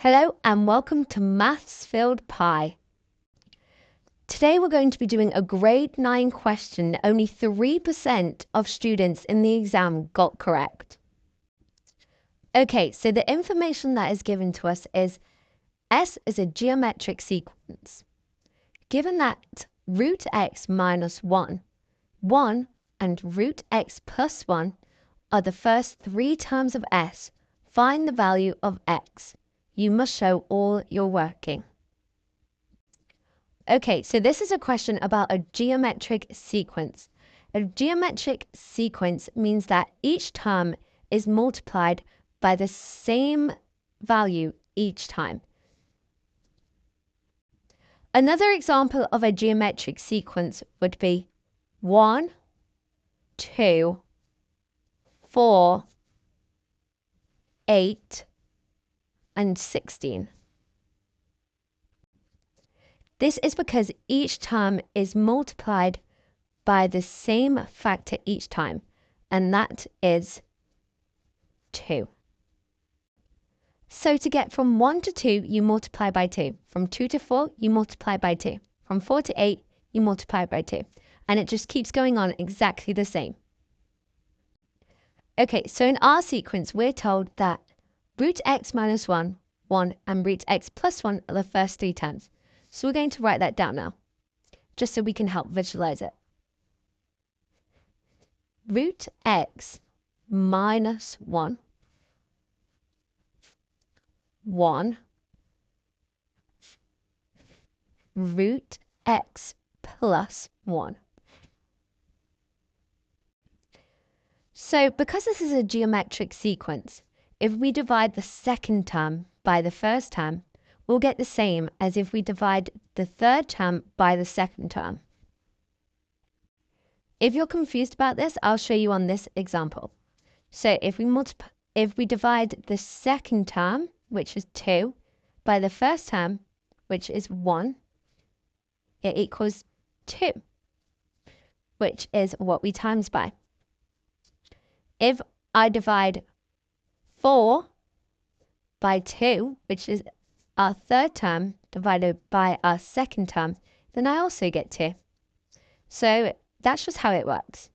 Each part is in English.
Hello and welcome to Maths Filled Pie. Today we're going to be doing a grade 9 question that only 3% of students in the exam got correct. Okay, so the information that is given to us is S is a geometric sequence. Given that root x minus 1, 1 and root x plus 1 are the first three terms of S, find the value of x. You must show all your working. Okay, so this is a question about a geometric sequence. A geometric sequence means that each term is multiplied by the same value each time. Another example of a geometric sequence would be 1, 2, 4, 8, and 16. This is because each term is multiplied by the same factor each time, and that is 2. So to get from 1 to 2, you multiply by 2. From 2 to 4, you multiply by 2. From 4 to 8, you multiply by 2. And it just keeps going on exactly the same. Okay, so in our sequence, we're told that root x minus 1, 1, and root x plus 1 are the first three terms. So we're going to write that down now, just so we can help visualize it. Root x minus 1, 1, root x plus 1. So because this is a geometric sequence, if we divide the second term by the first term, we'll get the same as if we divide the third term by the second term. If you're confused about this, I'll show you on this example. So if we divide the second term, which is 2, by the first term, which is 1, it equals 2, which is what we times by. If I divide 4 by 2, which is our third term, divided by our second term, then I also get 2. So that's just how it works.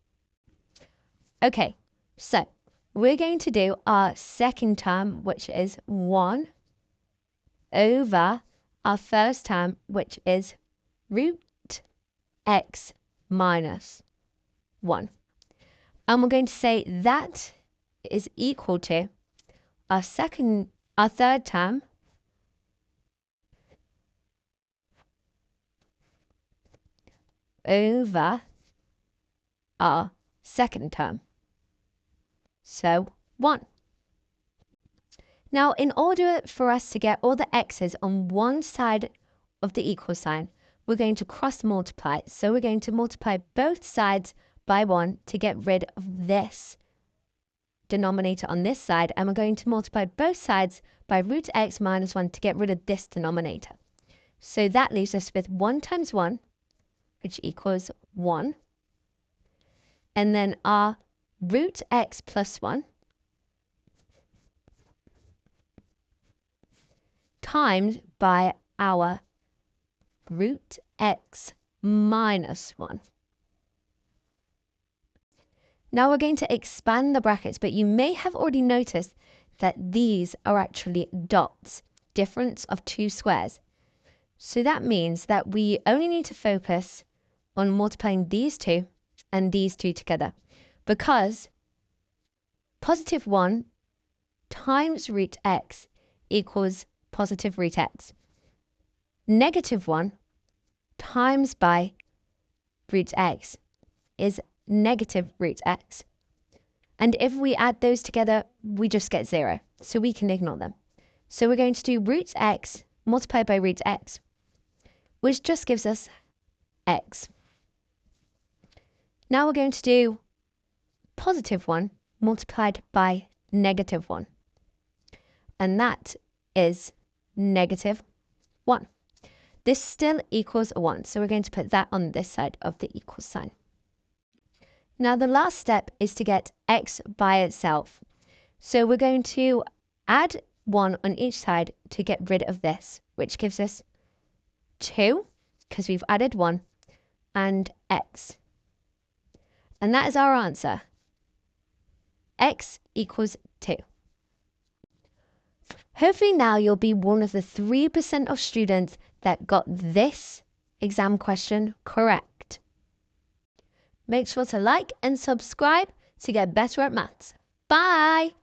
Okay, so we're going to do our second term, which is 1, over our first term, which is root x minus 1. And we're going to say that is equal to our third term over our second term. So 1. Now, in order for us to get all the x's on one side of the equal sign, we're going to cross multiply. So we're going to multiply both sides by 1 to get rid of this denominator on this side, and we're going to multiply both sides by root x minus 1 to get rid of this denominator. So that leaves us with 1 times 1, which equals 1, and then our root x plus 1 times by our root x minus 1. Now we're going to expand the brackets, but you may have already noticed that these are actually dots, difference of two squares. So that means that we only need to focus on multiplying these two and these two together, because positive 1 times root x equals positive root x. Negative 1 times by root x is negative root x. And if we add those together, we just get 0. So we can ignore them. So we're going to do root x multiplied by root x, which just gives us x. Now we're going to do positive 1 multiplied by negative 1. And that is negative 1. This still equals a 1. So we're going to put that on this side of the equal sign. Now the last step is to get x by itself. So we're going to add 1 on each side to get rid of this, which gives us 2, because we've added 1, and x. And that is our answer. X equals 2. Hopefully now you'll be one of the 3% of students that got this exam question correct. Make sure to like and subscribe to get better at maths. Bye!